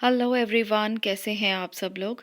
Hello everyone, कैसे हैं आप सब लोग।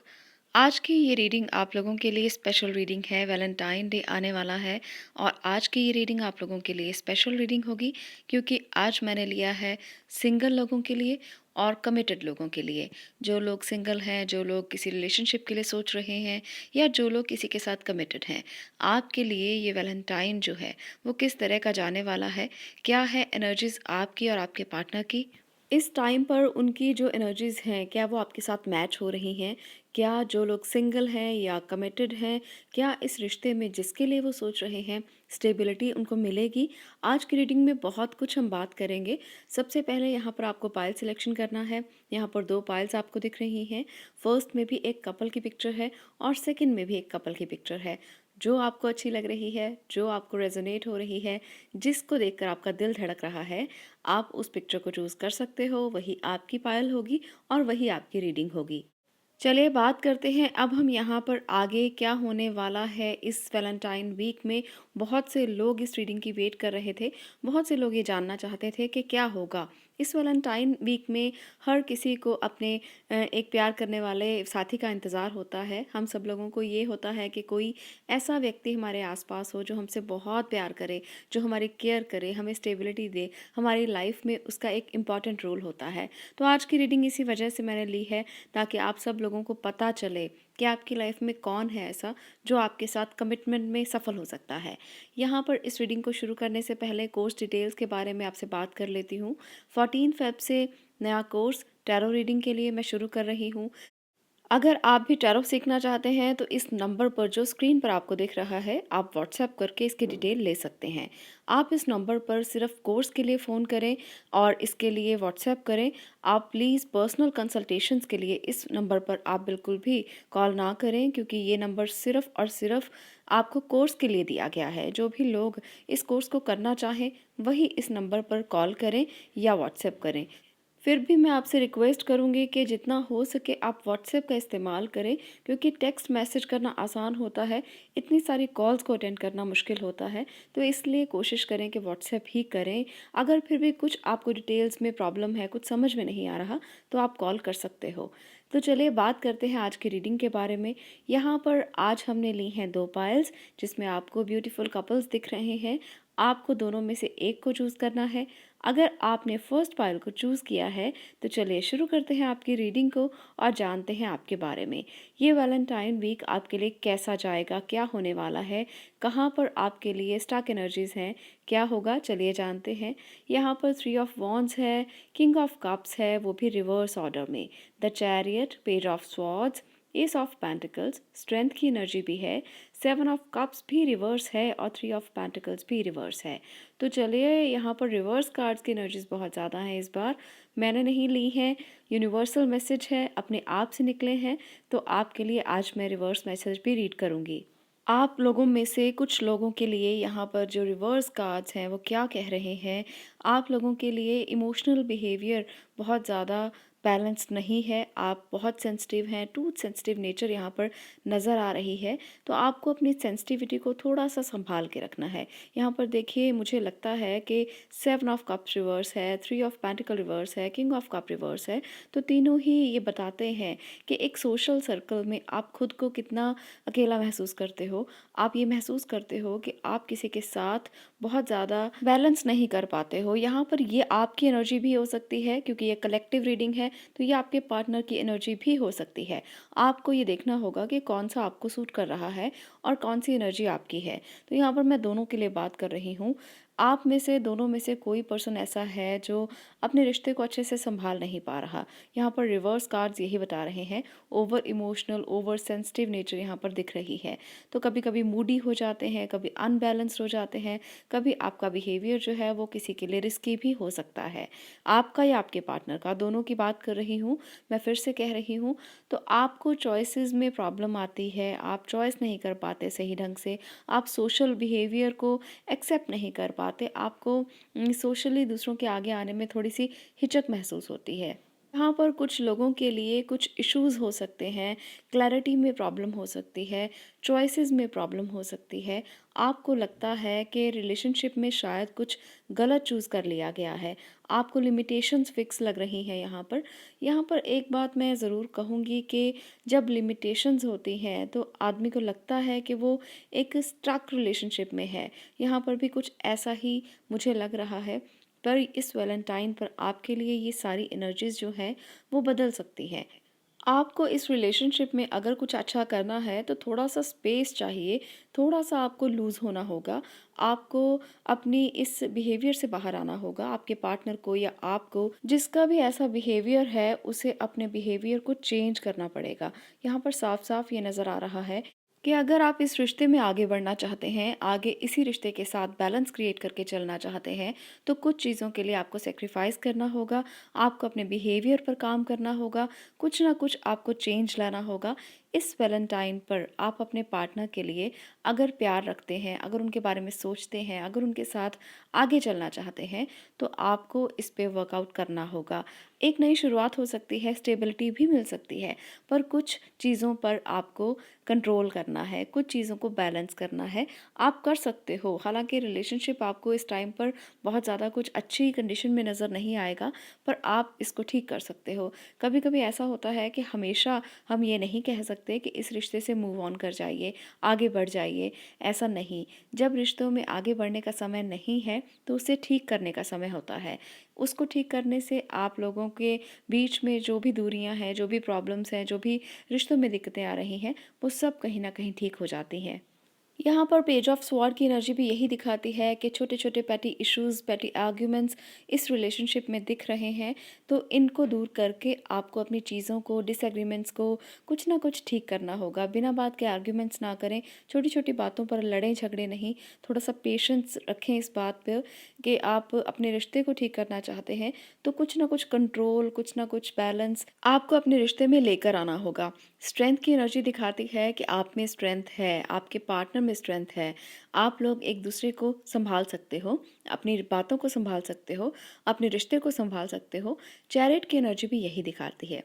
आज की ये रीडिंग आप लोगों के लिए स्पेशल रीडिंग है। वैलेंटाइन डे आने वाला है और आज की ये रीडिंग आप लोगों के लिए स्पेशल रीडिंग होगी क्योंकि आज मैंने लिया है सिंगल लोगों के लिए और कमिटेड लोगों के लिए। जो लोग सिंगल हैं, जो लोग किसी रिलेशनशिप के लिए सोच रहे हैं या जो लोग किसी के साथ कमिटेड हैं, आपके लिए ये वैलेंटाइन जो है वो किस तरह का जाने वाला है, क्या है एनर्जीज आपकी और आपके पार्टनर की। इस टाइम पर उनकी जो एनर्जीज़ हैं, क्या वो आपके साथ मैच हो रही हैं? क्या जो लोग सिंगल हैं या कमिटेड हैं, क्या इस रिश्ते में जिसके लिए वो सोच रहे हैं, स्टेबिलिटी उनको मिलेगी? आज की रीडिंग में बहुत कुछ हम बात करेंगे। सबसे पहले यहाँ पर आपको पाइल सिलेक्शन करना है। यहाँ पर 2 पाइल्स आपको दिख रही हैं। फर्स्ट में भी एक कपल की पिक्चर है और सेकंड में भी एक कपल की पिक्चर है। जो आपको अच्छी लग रही है, जो आपको रेजोनेट हो रही है, जिसको देखकर आपका दिल धड़क रहा है, आप उस पिक्चर को चूज़ कर सकते हो। वही आपकी पायल होगी और वही आपकी रीडिंग होगी। चलिए बात करते हैं अब हम यहाँ पर आगे क्या होने वाला है इस वैलेंटाइन वीक में। बहुत से लोग इस रीडिंग की वेट कर रहे थे। बहुत से लोग ये जानना चाहते थे कि क्या होगा इस वैलेंटाइन वीक में। हर किसी को अपने एक प्यार करने वाले साथी का इंतज़ार होता है। हम सब लोगों को ये होता है कि कोई ऐसा व्यक्ति हमारे आसपास हो जो हमसे बहुत प्यार करे, जो हमारी केयर करे, हमें स्टेबिलिटी दे। हमारी लाइफ में उसका एक इम्पॉर्टेंट रोल होता है। तो आज की रीडिंग इसी वजह से मैंने ली है ताकि आप सब लोगों को पता चले कि आपकी लाइफ में कौन है ऐसा जो आपके साथ कमिटमेंट में सफल हो सकता है। यहाँ पर इस रीडिंग को शुरू करने से पहले कोर्स डिटेल्स के बारे में आपसे बात कर लेती हूँ। 14 फेब से नया कोर्स टैरो रीडिंग के लिए मैं शुरू कर रही हूँ। अगर आप भी टैरो सीखना चाहते हैं तो इस नंबर पर जो स्क्रीन पर आपको दिख रहा है, आप व्हाट्सएप करके इसकी डिटेल ले सकते हैं। आप इस नंबर पर सिर्फ कोर्स के लिए फ़ोन करें और इसके लिए व्हाट्सएप करें। आप प्लीज़ पर्सनल कंसल्टेशंस के लिए इस नंबर पर आप बिल्कुल भी कॉल ना करें क्योंकि ये नंबर सिर्फ और सिर्फ आपको कोर्स के लिए दिया गया है। जो भी लोग इस कोर्स को करना चाहें वही इस नंबर पर कॉल करें या व्हाट्सएप करें। फिर भी मैं आपसे रिक्वेस्ट करूँगी कि जितना हो सके आप व्हाट्सएप का इस्तेमाल करें क्योंकि टेक्स्ट मैसेज करना आसान होता है, इतनी सारी कॉल्स को अटेंड करना मुश्किल होता है। तो इसलिए कोशिश करें कि व्हाट्सएप ही करें। अगर फिर भी कुछ आपको डिटेल्स में प्रॉब्लम है, कुछ समझ में नहीं आ रहा, तो आप कॉल कर सकते हो। तो चलिए बात करते हैं आज की रीडिंग के बारे में। यहाँ पर आज हमने ली हैं 2 पायल्स जिसमें आपको ब्यूटीफुल कपल्स दिख रहे हैं। आपको दोनों में से एक को चूज़ करना है। अगर आपने फर्स्ट पाइल को चूज़ किया है तो चलिए शुरू करते हैं आपकी रीडिंग को और जानते हैं आपके बारे में। ये वैलेंटाइन वीक आपके लिए कैसा जाएगा, क्या होने वाला है, कहाँ पर आपके लिए स्टक एनर्जीज हैं, क्या होगा, चलिए जानते हैं। यहाँ पर 3 ऑफ वॉन्ड्स है, किंग ऑफ कप्स है, वो भी रिवर्स ऑर्डर में, the chariot, page of swords, S of pentacles, strength की एनर्जी भी है, 7 ऑफ कप्स भी रिवर्स है और 3 ऑफ पेंटिकल्स भी रिवर्स है। तो चलिए यहाँ पर रिवर्स कार्ड्स की एनर्जीज बहुत ज़्यादा हैं इस बार। मैंने नहीं ली हैं, यूनिवर्सल मैसेज है, अपने आप से निकले हैं। तो आपके लिए आज मैं रिवर्स मैसेज भी रीड करूँगी। आप लोगों में से कुछ लोगों के लिए यहाँ पर जो रिवर्स कार्ड्स हैं वो क्या कह रहे हैं। आप लोगों के लिए इमोशनल बिहेवियर बहुत ज़्यादा बैलेंस्ड नहीं है। आप बहुत सेंसिटिव हैं, टू सेंसिटिव नेचर यहाँ पर नज़र आ रही है। तो आपको अपनी सेंसिटिविटी को थोड़ा सा संभाल के रखना है। यहाँ पर देखिए मुझे लगता है कि 7 ऑफ कप्स रिवर्स है, 3 ऑफ पेंटिकल रिवर्स है, किंग ऑफ कप रिवर्स है। तो तीनों ही ये बताते हैं कि एक सोशल सर्कल में आप खुद को कितना अकेला महसूस करते हो। आप ये महसूस करते हो कि आप किसी के साथ बहुत ज़्यादा बैलेंस नहीं कर पाते हो। यहाँ पर ये आपकी एनर्जी भी हो सकती है क्योंकि ये कलेक्टिव रीडिंग है, तो ये आपके पार्टनर की एनर्जी भी हो सकती है। आपको ये देखना होगा कि कौन सा आपको सूट कर रहा है और कौन सी एनर्जी आपकी है। तो यहाँ पर मैं दोनों के लिए बात कर रही हूँ। आप में से दोनों में से कोई पर्सन ऐसा है जो अपने रिश्ते को अच्छे से संभाल नहीं पा रहा। यहाँ पर रिवर्स कार्ड्स यही बता रहे हैं, over emotional, over sensitive nature यहाँ पर दिख रही है। तो कभी कभी मूडी हो जाते हैं, कभी अनबैलेंस्ड हो जाते हैं, कभी आपका बिहेवियर जो है वो किसी के लिए रिस्की भी हो सकता है। आपका या आपके पार्टनर का, दोनों की बात कर रही हूँ। मैं फिर से कह रही हूँ, तो आपको चॉइसेस में प्रॉब्लम आती है, आप चॉइस नहीं कर पाते सही ढंग से, आप सोशल बिहेवियर को एक्सेप्ट नहीं कर पाते, आपको सोशली दूसरों के आगे आने में थोड़ी सी हिचक महसूस होती है। यहाँ पर कुछ लोगों के लिए कुछ इश्यूज़ हो सकते हैं, क्लैरिटी में प्रॉब्लम हो सकती है, चॉइसेस में प्रॉब्लम हो सकती है। आपको लगता है कि रिलेशनशिप में शायद कुछ गलत चूज़ कर लिया गया है। आपको लिमिटेशंस फिक्स लग रही हैं यहाँ पर। यहाँ पर एक बात मैं ज़रूर कहूँगी कि जब लिमिटेशंस होती हैं तो आदमी को लगता है कि वो एक स्टक रिलेशनशिप में है। यहाँ पर भी कुछ ऐसा ही मुझे लग रहा है। पर इस वैलेंटाइन पर आपके लिए ये सारी एनर्जीज जो हैं वो बदल सकती हैं। आपको इस रिलेशनशिप में अगर कुछ अच्छा करना है तो थोड़ा-सा स्पेस चाहिए, थोड़ा-सा आपको लूज़ होना होगा। आपको अपनी इस बिहेवियर से बाहर आना होगा, आपके पार्टनर को या आपको जिसका भी ऐसा बिहेवियर है उसे अपने बिहेवियर को चेंज करना पड़ेगा। यहाँ पर साफ-साफ ये नज़र आ रहा है कि अगर आप इस रिश्ते में आगे बढ़ना चाहते हैं, आगे इसी रिश्ते के साथ बैलेंस क्रिएट करके चलना चाहते हैं, तो कुछ चीज़ों के लिए आपको सैक्रिफाइस करना होगा, आपको अपने बिहेवियर पर काम करना होगा, कुछ ना कुछ आपको चेंज लाना होगा। इस वैलेंटाइन पर आप अपने पार्टनर के लिए अगर प्यार रखते हैं, अगर उनके बारे में सोचते हैं, अगर उनके साथ आगे चलना चाहते हैं, तो आपको इस पे वर्कआउट करना होगा। एक नई शुरुआत हो सकती है, स्टेबिलिटी भी मिल सकती है, पर कुछ चीज़ों पर आपको कंट्रोल करना है, कुछ चीज़ों को बैलेंस करना है। आप कर सकते हो, हालाँकि रिलेशनशिप आपको इस टाइम पर बहुत ज़्यादा कुछ अच्छी कंडीशन में नज़र नहीं आएगा, पर आप इसको ठीक कर सकते हो। कभी-कभी ऐसा होता है कि हमेशा हम ये नहीं कह सकते कि इस रिश्ते से मूव ऑन कर जाइए, आगे बढ़ जाइए, ऐसा नहीं। जब रिश्तों में आगे बढ़ने का समय नहीं है, तो उसे ठीक करने का समय होता है। उसको ठीक करने से आप लोगों के बीच में जो भी दूरियाँ हैं, जो भी प्रॉब्लम्स हैं, जो भी रिश्तों में दिक्कतें आ रही हैं, वो सब कहीं न कहीं ठीक हो जाती हैं। यहाँ पर पेज ऑफ स्वॉर्ड की एनर्जी भी यही दिखाती है कि छोटे-छोटे पेटी इश्यूज़, पेटी आर्ग्यूमेंट्स इस रिलेशनशिप में दिख रहे हैं, तो इनको दूर करके आपको अपनी चीज़ों को, डिसएग्रीमेंट्स को कुछ ना कुछ ठीक करना होगा। बिना बात के आर्ग्यूमेंट्स ना करें, छोटी-छोटी बातों पर लड़ें-झगड़ें नहीं, थोड़ा-सा पेशेंस रखें इस बात पे कि आप अपने रिश्ते को ठीक करना चाहते हैं, तो कुछ ना कुछ कंट्रोल, कुछ ना कुछ बैलेंस आपको अपने रिश्ते में लेकर आना होगा। स्ट्रेंथ की एनर्जी दिखाती है कि आप में स्ट्रेंथ है, आपके पार्टनर में स्ट्रेंथ है। आप लोग एक दूसरे को संभाल सकते हो, अपनी बातों को संभाल सकते हो, अपने रिश्ते को संभाल सकते हो। चैरियट की एनर्जी भी यही दिखाती है।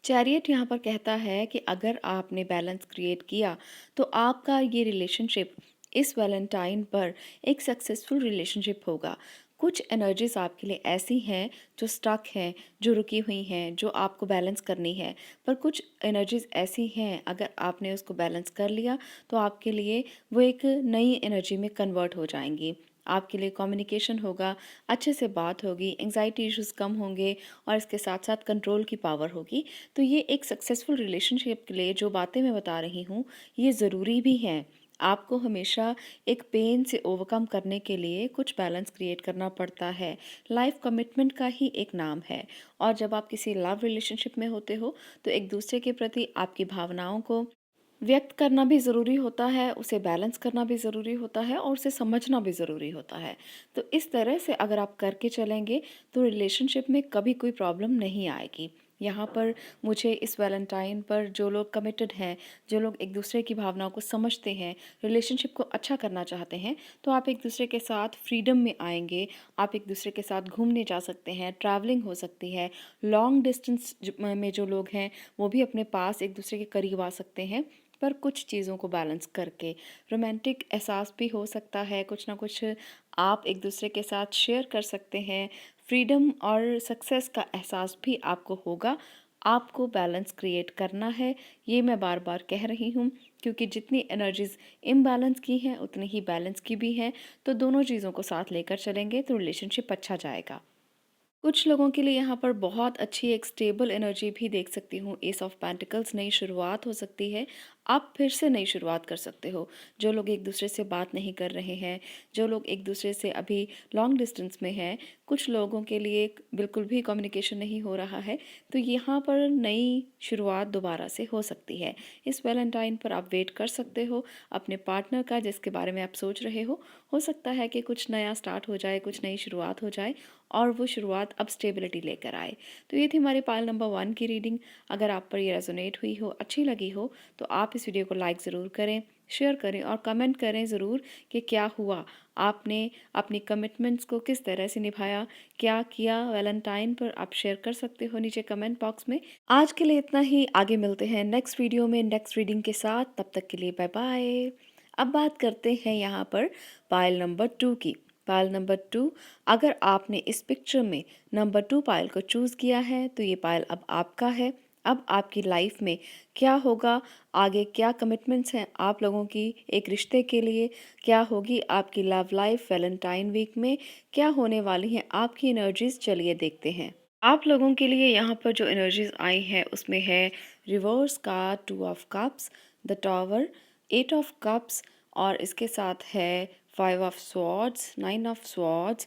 चैरियट यहाँ पर कहता है कि अगर आपने बैलेंस क्रिएट किया, तो आपका ये रिलेशनशिप इस वैलेंटाइन पर एक सक्सेसफुल रिलेशनशिप होगा। कुछ एनर्जीज़ आपके लिए ऐसी हैं जो स्टक हैं, जो रुकी हुई हैं, जो आपको बैलेंस करनी है। पर कुछ एनर्जीज़ ऐसी हैं, अगर आपने उसको बैलेंस कर लिया, तो आपके लिए वो एक नई एनर्जी में कन्वर्ट हो जाएँगी। आपके लिए कम्युनिकेशन होगा, अच्छे से बात होगी, एंग्ज़ायटी इश्यूज़ कम होंगे और इसके साथ-साथ कंट्रोल की पावर होगी। तो ये एक सक्सेसफुल रिलेशनशिप के लिए जो बातें मैं बता रही हूँ, ये ज़रूरी भी हैं। आपको हमेशा एक पेन से ओवरकम करने के लिए कुछ बैलेंस क्रिएट करना पड़ता है। लाइफ कमिटमेंट का ही एक नाम है और जब आप किसी लव रिलेशनशिप में होते हो, तो एक दूसरे के प्रति आपकी भावनाओं को व्यक्त करना भी ज़रूरी होता है, उसे बैलेंस करना भी ज़रूरी होता है और उसे समझना भी ज़रूरी होता है। तो इस तरह से अगर आप करके चलेंगे, तो रिलेशनशिप में कभी कोई प्रॉब्लम नहीं आएगी। यहाँ पर मुझे इस वैलेंटाइन पर जो लोग कमिटेड हैं, जो लोग एक दूसरे की भावनाओं को समझते हैं, रिलेशनशिप को अच्छा करना चाहते हैं, तो आप एक दूसरे के साथ फ्रीडम में आएँगे, आप एक दूसरे के साथ घूमने जा सकते हैं, ट्रैवलिंग हो सकती है। लॉन्ग डिस्टेंस में जो लोग हैं, वो भी अपने पास एक दूसरे के करीब आ सकते हैं। पर कुछ चीज़ों को बैलेंस करके रोमांटिक एहसास भी हो सकता है, कुछ ना कुछ आप एक दूसरे के साथ शेयर कर सकते हैं, फ्रीडम और सक्सेस का एहसास भी आपको होगा। आपको बैलेंस क्रिएट करना है, ये मैं बार बार कह रही हूँ, क्योंकि जितनी एनर्जीज इम्बैलेंस की हैं उतनी ही बैलेंस की भी हैं। तो दोनों चीज़ों को साथ लेकर चलेंगे तो रिलेशनशिप अच्छा जाएगा। कुछ लोगों के लिए यहाँ पर बहुत अच्छी एक स्टेबल एनर्जी भी देख सकती हूँ। एस ऑफ पेंटिकल्स, नई शुरुआत हो सकती है। आप फिर से नई शुरुआत कर सकते हो। जो लोग एक दूसरे से बात नहीं कर रहे हैं, जो लोग एक दूसरे से अभी लॉन्ग डिस्टेंस में हैं, कुछ लोगों के लिए बिल्कुल भी कम्युनिकेशन नहीं हो रहा है, तो यहाँ पर नई शुरुआत दोबारा से हो सकती है। इस वैलेंटाइन पर आप वेट कर सकते हो अपने पार्टनर का, जिसके बारे में आप सोच रहे हो सकता है कि कुछ नया स्टार्ट हो जाए, कुछ नई शुरुआत हो जाए और वो शुरुआत अब स्टेबिलिटी लेकर आए। तो ये थी हमारी पाइल नंबर 1 की रीडिंग। अगर आप पर ये रेजोनेट हुई हो, अच्छी लगी हो, तो आप इस वीडियो को लाइक ज़रूर करें, शेयर करें और कमेंट करें ज़रूर कि क्या हुआ, आपने अपनी कमिटमेंट्स को किस तरह से निभाया, क्या किया वैलेंटाइन पर, आप शेयर कर सकते हो नीचे कमेंट बॉक्स में। आज के लिए इतना ही, आगे मिलते हैं नेक्स्ट वीडियो में नेक्स्ट रीडिंग के साथ, तब तक के लिए बाय बाय। अब बात करते हैं यहाँ पर पायल नंबर 2 की। पायल नंबर 2, अगर आपने इस पिक्चर में नंबर 2 पायल को चूज़ किया है तो ये पायल अब आपका है। अब आपकी लाइफ में क्या होगा, आगे क्या कमिटमेंट्स हैं आप लोगों की एक रिश्ते के लिए, क्या होगी आपकी लव लाइफ वैलेंटाइन वीक में, क्या होने वाली हैं आपकी एनर्जीज, चलिए देखते हैं। आप लोगों के लिए यहाँ पर जो एनर्जीज आई हैं उसमें है रिवर्स का 2 of cups, the tower, 8 of cups और इसके साथ है 5 ऑफ स्वॉर्ड्स, 9 ऑफ स्वॉर्ड्स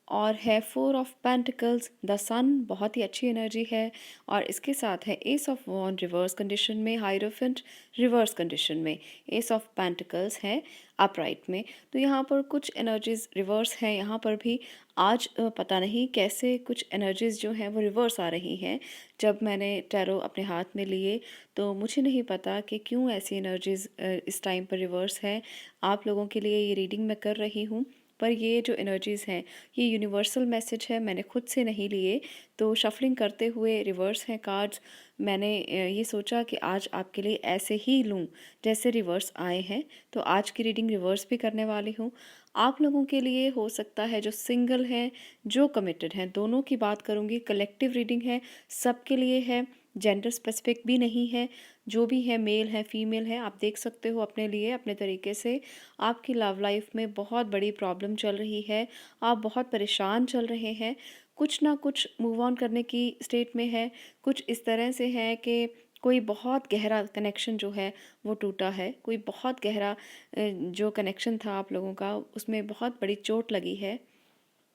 और है 4 ऑफ पेंटिकल्स, द सन, बहुत ही अच्छी एनर्जी है। और इसके साथ है ace of wand reverse condition में, हाइरोफेंट रिवर्स कंडीशन में, एस ऑफ पेंटिकल्स है अपराइट में। तो यहाँ पर कुछ एनर्जीज रिवर्स हैं यहाँ पर भी। आज पता नहीं कैसे कुछ एनर्जीज जो हैं वो रिवर्स आ रही हैं। जब मैंने टैरो अपने हाथ में लिए तो मुझे नहीं पता कि क्यों ऐसी एनर्जीज इस टाइम पर रिवर्स है। आप लोगों के लिए ये रीडिंग मैं कर रही हूँ, पर ये जो एनर्जीज़ हैं ये यूनिवर्सल मैसेज है, मैंने खुद से नहीं लिए। तो शफलिंग करते हुए रिवर्स हैं कार्ड्स। मैंने ये सोचा कि आज आपके लिए ऐसे ही लूँ जैसे रिवर्स आए हैं, तो आज की रीडिंग रिवर्स भी करने वाली हूँ। आप लोगों के लिए हो सकता है जो सिंगल हैं, जो कमिटेड हैं, दोनों की बात करूँगी। कलेक्टिव रीडिंग है, सबके लिए है, जेंडर स्पेसिफिक भी नहीं है। जो भी है, मेल है फीमेल है, आप देख सकते हो अपने लिए अपने तरीके से। आपकी लव लाइफ में बहुत बड़ी प्रॉब्लम चल रही है, आप बहुत परेशान चल रहे हैं, कुछ ना कुछ मूव ऑन करने की स्टेट में है। कुछ इस तरह से है कि कोई बहुत गहरा कनेक्शन जो है वो टूटा है, कोई बहुत गहरा जो कनेक्शन था आप लोगों का उसमें बहुत बड़ी चोट लगी है।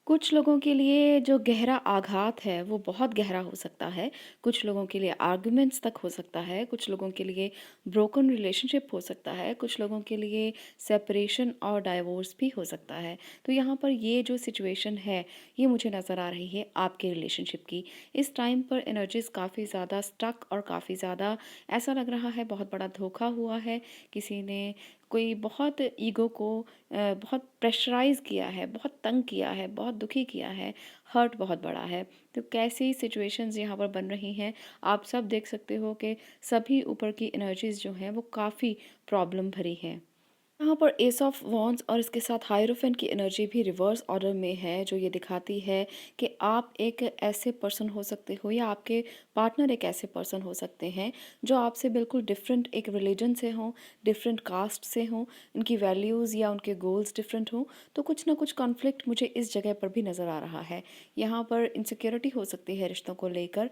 कुछ लोगों के लिए जो गहरा आघात है वो बहुत गहरा हो सकता है, कुछ लोगों के लिए आर्गुमेंट्स तक हो सकता है, कुछ लोगों के लिए ब्रोकन रिलेशनशिप हो सकता है, कुछ लोगों के लिए सेपरेशन और डाइवोर्स भी हो सकता है। तो यहाँ पर ये जो सिचुएशन है ये मुझे नज़र आ रही है आपके रिलेशनशिप की। इस टाइम पर एनर्जीज काफ़ी ज़्यादा स्टक और काफ़ी ज़्यादा ऐसा लग रहा है बहुत बड़ा धोखा हुआ है। किसी ने कोई बहुत ईगो को बहुत प्रेशराइज़ किया है, बहुत तंग किया है, बहुत दुखी किया है, हर्ट बहुत बड़ा है। तो कैसी सिचुएशंस यहाँ पर बन रही हैं, आप सब देख सकते हो कि सभी ऊपर की एनर्जीज़ जो हैं वो काफ़ी प्रॉब्लम भरी हैं। यहाँ पर एस ऑफ वॉन्ड्स और इसके साथ हायरोफेंट की एनर्जी भी रिवर्स ऑर्डर में है, जो ये दिखाती है कि आप एक ऐसे पर्सन हो सकते हो या आपके पार्टनर एक ऐसे पर्सन हो सकते हैं जो आपसे बिल्कुल डिफरेंट एक रिलीजन से हों, डिफरेंट कास्ट से हों, उनकी वैल्यूज़ या उनके गोल्स डिफरेंट हों। तो कुछ ना कुछ कॉन्फ्लिक्ट मुझे इस जगह पर भी नज़र आ रहा है। यहाँ पर इनसिक्योरिटी हो सकती है रिश्तों को लेकर।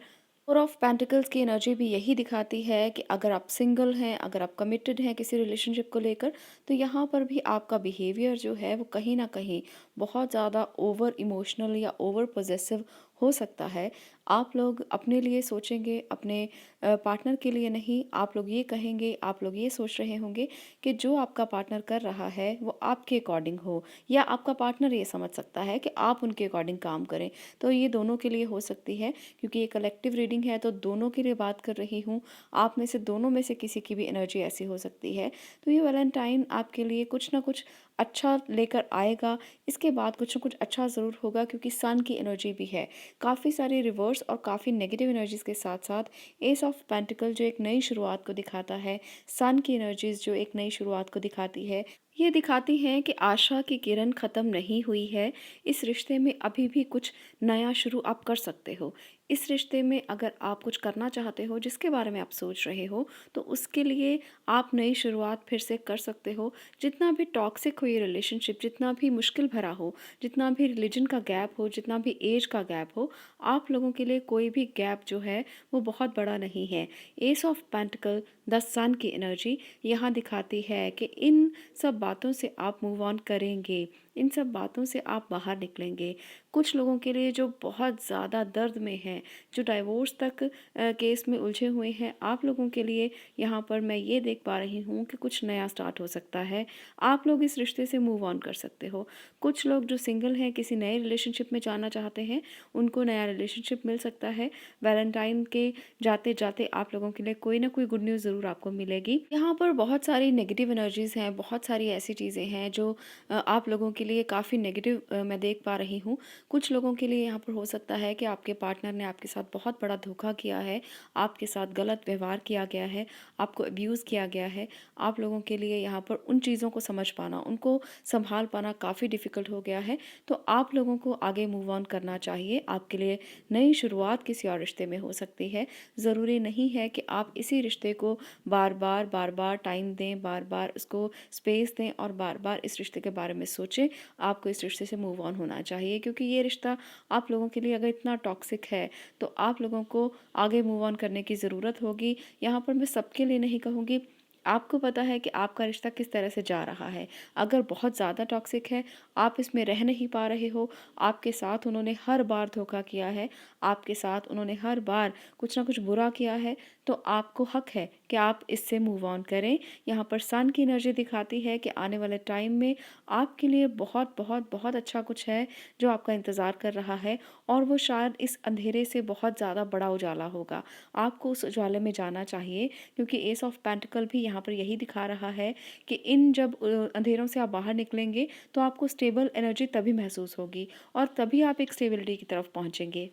फोर ऑफ पेंटिकल्स की एनर्जी भी यही दिखाती है कि अगर आप सिंगल हैं, अगर आप कमिटेड हैं किसी रिलेशनशिप को लेकर, तो यहाँ पर भी आपका बिहेवियर जो है वो कहीं ना कहीं बहुत ज़्यादा ओवर इमोशनल या ओवर पोजेसिव हो सकता है। आप लोग अपने लिए सोचेंगे, अपने पार्टनर के लिए नहीं। आप लोग ये कहेंगे, आप लोग ये सोच रहे होंगे कि जो आपका पार्टनर कर रहा है वो आपके अकॉर्डिंग हो, या आपका पार्टनर ये समझ सकता है कि आप उनके अकॉर्डिंग काम करें। तो ये दोनों के लिए हो सकती है, क्योंकि ये कलेक्टिव रीडिंग है तो दोनों के लिए बात कर रही हूँ। आप में से दोनों में से किसी की भी एनर्जी ऐसी हो सकती है। तो ये वैलेंटाइन आपके लिए कुछ ना कुछ अच्छा लेकर आएगा। इसके बाद कुछ ना कुछ अच्छा ज़रूर होगा, क्योंकि सन की एनर्जी भी है। काफ़ी सारे रिवर्स और काफ़ी नेगेटिव एनर्जीज़ के साथ साथ एस ऑफ पेंटिकल जो एक नई शुरुआत को दिखाता है, सन की एनर्जीज़ जो एक नई शुरुआत को दिखाती है, ये दिखाती हैं कि आशा की किरण ख़त्म नहीं हुई है। इस रिश्ते में अभी भी कुछ नया शुरू आप कर सकते हो। इस रिश्ते में अगर आप कुछ करना चाहते हो जिसके बारे में आप सोच रहे हो, तो उसके लिए आप नई शुरुआत फिर से कर सकते हो। जितना भी टॉक्सिक हो ये रिलेशनशिप, जितना भी मुश्किल भरा हो, जितना भी रिलीजन का गैप हो, जितना भी एज का गैप हो, आप लोगों के लिए कोई भी गैप जो है वो बहुत बड़ा नहीं है। एस ऑफ पेंटिकल, द सन की एनर्जी यहाँ दिखाती है कि इन सब बातों से आप मूव ऑन करेंगे। इन सब बातों से आप बाहर निकलेंगे। कुछ लोगों के लिए जो बहुत ज़्यादा दर्द में हैं, जो डाइवोर्स तक केस में उलझे हुए हैं, आप लोगों के लिए यहाँ पर मैं ये देख पा रही हूँ कि कुछ नया स्टार्ट हो सकता है। आप लोग इस रिश्ते से मूव ऑन कर सकते हो। कुछ लोग जो सिंगल हैं, किसी नए रिलेशनशिप में जाना चाहते हैं, उनको नया रिलेशनशिप मिल सकता है। वैलेंटाइन के जाते-जाते आप लोगों के लिए कोई ना कोई गुड न्यूज़ ज़रूर आपको मिलेगी। यहाँ पर बहुत सारी नेगेटिव एनर्जीज़ हैं, बहुत सारी ऐसी चीज़ें हैं जो आप लोगों के लिए काफ़ी नेगेटिव मैं देख पा रही हूँ। कुछ लोगों के लिए यहाँ पर हो सकता है कि आपके पार्टनर ने आपके साथ बहुत बड़ा धोखा किया है, आपके साथ गलत व्यवहार किया गया है, आपको अब्यूज़ किया गया है। आप लोगों के लिए यहाँ पर उन चीज़ों को समझ पाना, उनको सँभाल पाना काफ़ी डिफ़िकल्ट हो गया है। तो आप लोगों को आगे मूव ऑन करना चाहिए। आपके लिए नई शुरुआत किसी और रिश्ते में हो सकती है। ज़रूरी नहीं है कि आप इसी रिश्ते को बार-बार टाइम दें, बार-बार उसको स्पेस दें और बार-बार इस रिश्ते के बारे में सोचें। आपको इस रिश्ते से मूव ऑन होना चाहिए, क्योंकि ये रिश्ता आप लोगों के लिए अगर इतना टॉक्सिक है, तो आप लोगों को आगे मूव ऑन करने की ज़रूरत होगी। यहाँ पर मैं सबके लिए नहीं कहूँगी, आपको पता है कि आपका रिश्ता किस तरह से जा रहा है। अगर बहुत ज़्यादा टॉक्सिक है, आप इसमें रह नहीं पा रहे हो, आपके साथ उन्होंने हर बार धोखा किया है, आपके साथ उन्होंने हर बार कुछ ना कुछ बुरा किया है, तो आपको हक है कि आप इससे मूव ऑन करें। यहाँ पर सन की एनर्जी दिखाती है कि आने वाले टाइम में आपके लिए बहुत बहुत बहुत अच्छा कुछ है जो आपका इंतज़ार कर रहा है, और वो शायद इस अंधेरे से बहुत ज़्यादा बड़ा उजाला होगा। आपको उस उजाले में जाना चाहिए, क्योंकि एस ऑफ पेंटिकल भी यहाँ पर यही दिखा रहा है कि इन जब अंधेरों से आप बाहर निकलेंगे, तो आपको स्टेबल एनर्जी तभी महसूस होगी और तभी आप एक स्टेबिलिटी की तरफ पहुँचेंगे।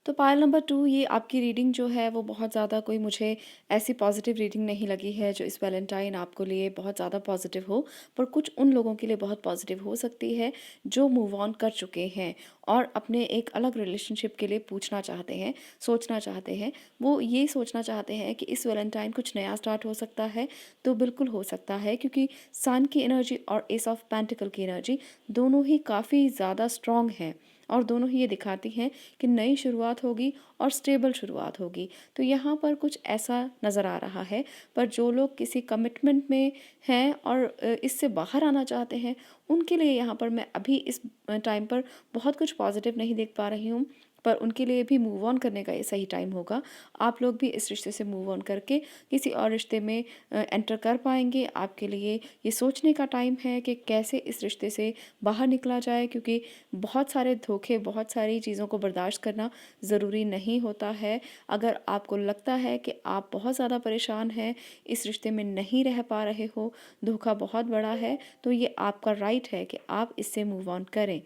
तो पायल नंबर 2, ये आपकी रीडिंग जो है वो बहुत ज़्यादा कोई मुझे ऐसी पॉजिटिव रीडिंग नहीं लगी है जो इस वैलेंटाइन आपको लिए बहुत ज़्यादा पॉजिटिव हो, पर कुछ उन लोगों के लिए बहुत पॉजिटिव हो सकती है जो मूव ऑन कर चुके हैं और अपने एक अलग रिलेशनशिप के लिए पूछना चाहते हैं, सोचना चाहते हैं। वो ये सोचना चाहते हैं कि इस वैलेंटाइन कुछ नया स्टार्ट हो सकता है, तो बिल्कुल हो सकता है, क्योंकि सन की एनर्जी और एस ऑफ पेंटिकल की एनर्जी दोनों ही काफ़ी ज़्यादा स्ट्रॉन्ग हैं और दोनों ही ये दिखाती हैं कि नई शुरुआत होगी और स्टेबल शुरुआत होगी। तो यहाँ पर कुछ ऐसा नज़र आ रहा है, पर जो लोग किसी कमिटमेंट में हैं और इससे बाहर आना चाहते हैं, उनके लिए यहाँ पर मैं अभी इस टाइम पर बहुत कुछ पॉजिटिव नहीं देख पा रही हूँ, पर उनके लिए भी मूव ऑन करने का ये सही टाइम होगा। आप लोग भी इस रिश्ते से मूव ऑन करके किसी और रिश्ते में एंटर कर पाएंगे। आपके लिए ये सोचने का टाइम है कि कैसे इस रिश्ते से बाहर निकला जाए, क्योंकि बहुत सारे धोखे, बहुत सारी चीज़ों को बर्दाश्त करना ज़रूरी नहीं होता है। अगर आपको लगता है कि आप बहुत ज़्यादा परेशान हैं, इस रिश्ते में नहीं रह पा रहे हो, धोखा बहुत बड़ा है, तो ये आपका राइट है कि आप इससे मूव ऑन करें।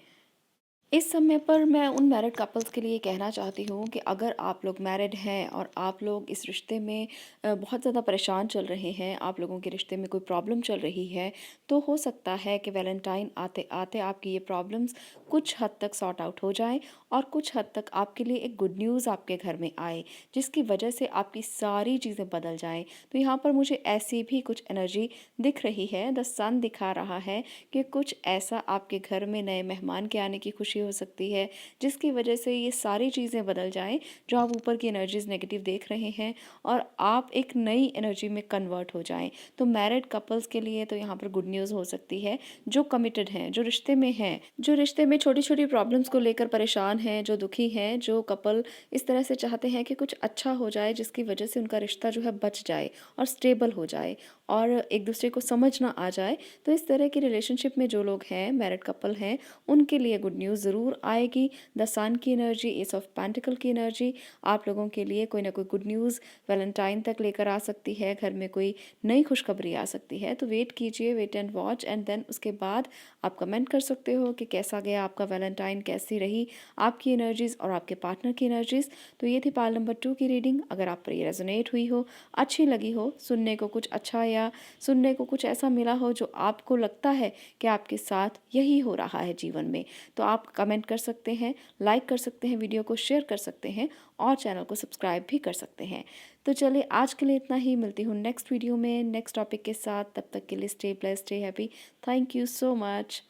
इस समय पर मैं उन मैरिड कपल्स के लिए कहना चाहती हूँ कि अगर आप लोग मैरिड हैं और आप लोग इस रिश्ते में बहुत ज़्यादा परेशान चल रहे हैं, आप लोगों के रिश्ते में कोई प्रॉब्लम चल रही है, तो हो सकता है कि वैलेंटाइन आते आते आपकी ये प्रॉब्लम्स कुछ हद तक सॉर्ट आउट हो जाएं और कुछ हद तक आपके लिए एक गुड न्यूज़ आपके घर में आए, जिसकी वजह से आपकी सारी चीज़ें बदल जाएं। तो यहाँ पर मुझे ऐसी भी कुछ एनर्जी दिख रही है। द सन दिखा रहा है कि कुछ ऐसा आपके घर में नए मेहमान के आने की खुशी हो सकती है, जिसकी वजह से ये सारी चीज़ें बदल जाएं जो आप ऊपर की एनर्जीज नेगेटिव देख रहे हैं, और आप एक नई एनर्जी में कन्वर्ट हो जाएं। तो मैरिड कपल्स के लिए तो यहाँ पर गुड न्यूज़ हो सकती है। जो कमिटेड हैं, जो रिश्ते में हैं, जो रिश्ते में छोटी छोटी प्रॉब्लम्स को लेकर परेशान हैं, जो दुखी हैं, जो कपल इस तरह से चाहते हैं कि कुछ अच्छा हो जाए जिसकी वजह से उनका रिश्ता जो है बच जाए और स्टेबल हो जाए और एक दूसरे को समझ ना आ जाए, तो इस तरह की रिलेशनशिप में जो लोग हैं, मैरिड कपल हैं, उनके लिए गुड न्यूज़ ज़रूर आएगी। द सन की एनर्जी, एस ऑफ पेंटिकल की एनर्जी आप लोगों के लिए कोई ना कोई गुड न्यूज़ वैलेंटाइन तक लेकर आ सकती है। घर में कोई नई खुशखबरी आ सकती है। तो वेट कीजिए, wait and watch, and then उसके बाद आप कमेंट कर सकते हो कि कैसा गया आपका वैलेंटाइन, कैसी रही आपकी एनर्जीज़ और आपके पार्टनर की एनर्जीज़। तो ये थी पाल नंबर 2 की रीडिंग। अगर आप पर ये रेजोनेट हुई हो, अच्छी लगी हो, सुनने को कुछ अच्छा या सुनने को कुछ ऐसा मिला हो जो आपको लगता है कि आपके साथ यही हो रहा है जीवन में, तो आप कमेंट कर सकते हैं, लाइक कर सकते हैं, वीडियो को शेयर कर सकते हैं और चैनल को सब्सक्राइब भी कर सकते हैं। तो चलिए आज के लिए इतना ही। मिलती हूँ नेक्स्ट वीडियो में नेक्स्ट टॉपिक के साथ। तब तक के लिए stay blessed, stay happy. Thank you so much.